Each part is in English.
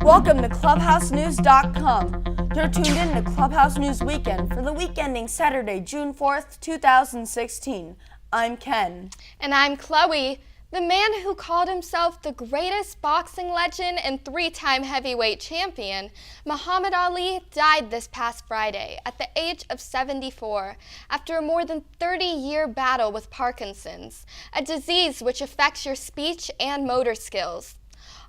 Welcome to ClubhouseNews.com. You're tuned in to Clubhouse News Weekend for the week ending Saturday, June 4th, 2016. I'm Ken. And I'm Chloe. The man who called himself the greatest boxing legend and three-time heavyweight champion, Muhammad Ali, died this past Friday at the age of 74 after a more than 30-year battle with Parkinson's, a disease which affects your speech and motor skills.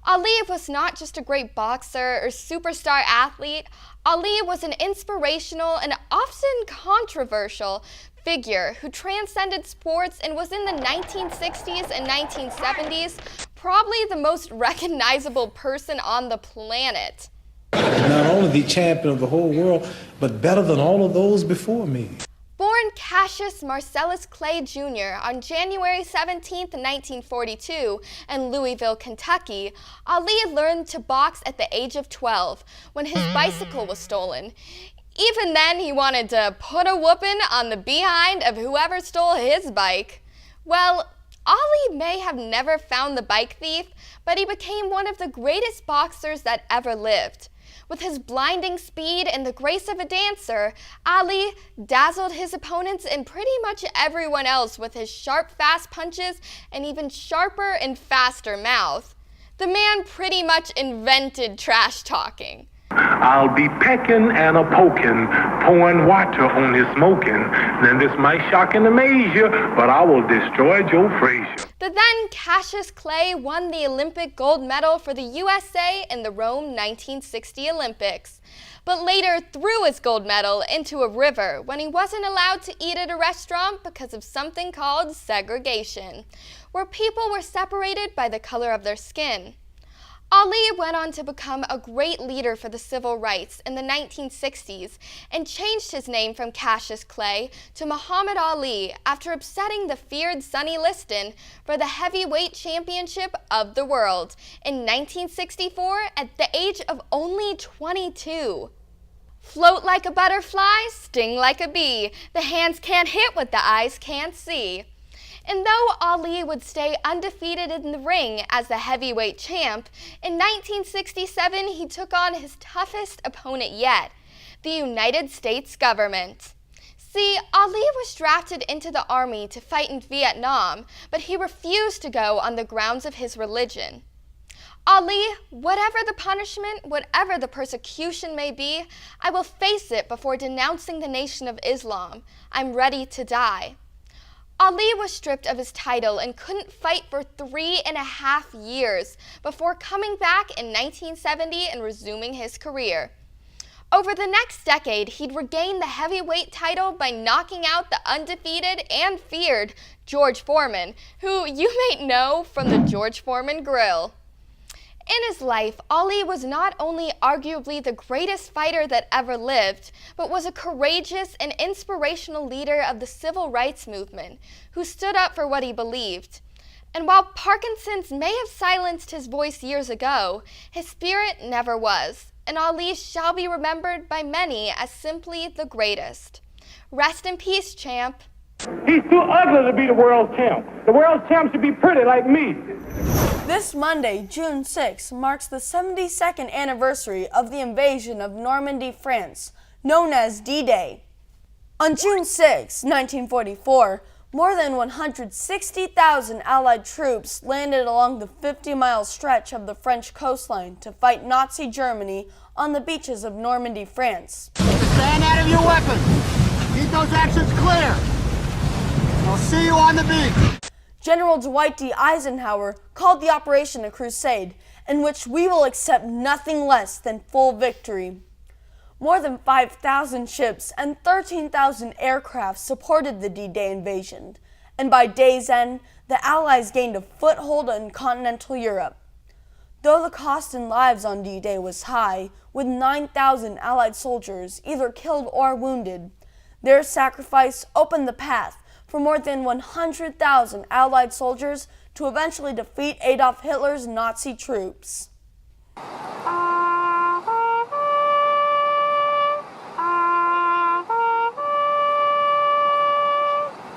Ali was not just a great boxer or superstar athlete. Ali was an inspirational and often controversial figure who transcended sports and was in the 1960s and 1970s probably the most recognizable person on the planet. Not only the champion of the whole world, but better than all of those before me. Born Cassius Marcellus Clay Jr. on January 17, 1942 in Louisville, Kentucky, Ali learned to box at the age of 12 when his bicycle was stolen. Even then, he wanted to put a whooping on the behind of whoever stole his bike. Well, Ali may have never found the bike thief, but he became one of the greatest boxers that ever lived. With his blinding speed and the grace of a dancer, Ali dazzled his opponents and pretty much everyone else with his sharp, fast punches and even sharper and faster mouth. The man pretty much invented trash talking. I'll be pecking and a poking, pouring water on his smoking. Then this might shock and amaze you, but I will destroy Joe Frazier. The then Cassius Clay won the Olympic gold medal for the USA in the Rome 1960 Olympics, but later threw his gold medal into a river when he wasn't allowed to eat at a restaurant because of something called segregation, where people were separated by the color of their skin. Ali went on to become a great leader for the civil rights in the 1960s and changed his name from Cassius Clay to Muhammad Ali after upsetting the feared Sonny Liston for the heavyweight championship of the world in 1964 at the age of only 22. Float like a butterfly, sting like a bee. The hands can't hit what the eyes can't see. And though Ali would stay undefeated in the ring as the heavyweight champ, in 1967 he took on his toughest opponent yet, the United States government. See, Ali was drafted into the army to fight in Vietnam, but he refused to go on the grounds of his religion. Ali, whatever the punishment, whatever the persecution may be, I will face it before denouncing the Nation of Islam. I'm ready to die. Ali was stripped of his title and couldn't fight for 3.5 years before coming back in 1970 and resuming his career. Over the next decade, he'd regain the heavyweight title by knocking out the undefeated and feared George Foreman, who you may know from the George Foreman Grill. In his life, Ali was not only arguably the greatest fighter that ever lived, but was a courageous and inspirational leader of the civil rights movement who stood up for what he believed. And while Parkinson's may have silenced his voice years ago, his spirit never was, and Ali shall be remembered by many as simply the greatest. Rest in peace, champ. He's too ugly to be the world champ. The world champ should be pretty like me. This Monday, June 6, marks the 72nd anniversary of the invasion of Normandy, France, known as D-Day. On June 6, 1944, more than 160,000 Allied troops landed along the 50-mile stretch of the French coastline to fight Nazi Germany on the beaches of Normandy, France. Stand out of your weapons. Keep those actions clear. I'll see you on the beach. General Dwight D. Eisenhower called the operation a crusade, in which we will accept nothing less than full victory. More than 5,000 ships and 13,000 aircraft supported the D-Day invasion, and by day's end, the Allies gained a foothold in continental Europe. Though the cost in lives on D-Day was high, with 9,000 Allied soldiers either killed or wounded, their sacrifice opened the path for more than 100,000 Allied soldiers to eventually defeat Adolf Hitler's Nazi troops.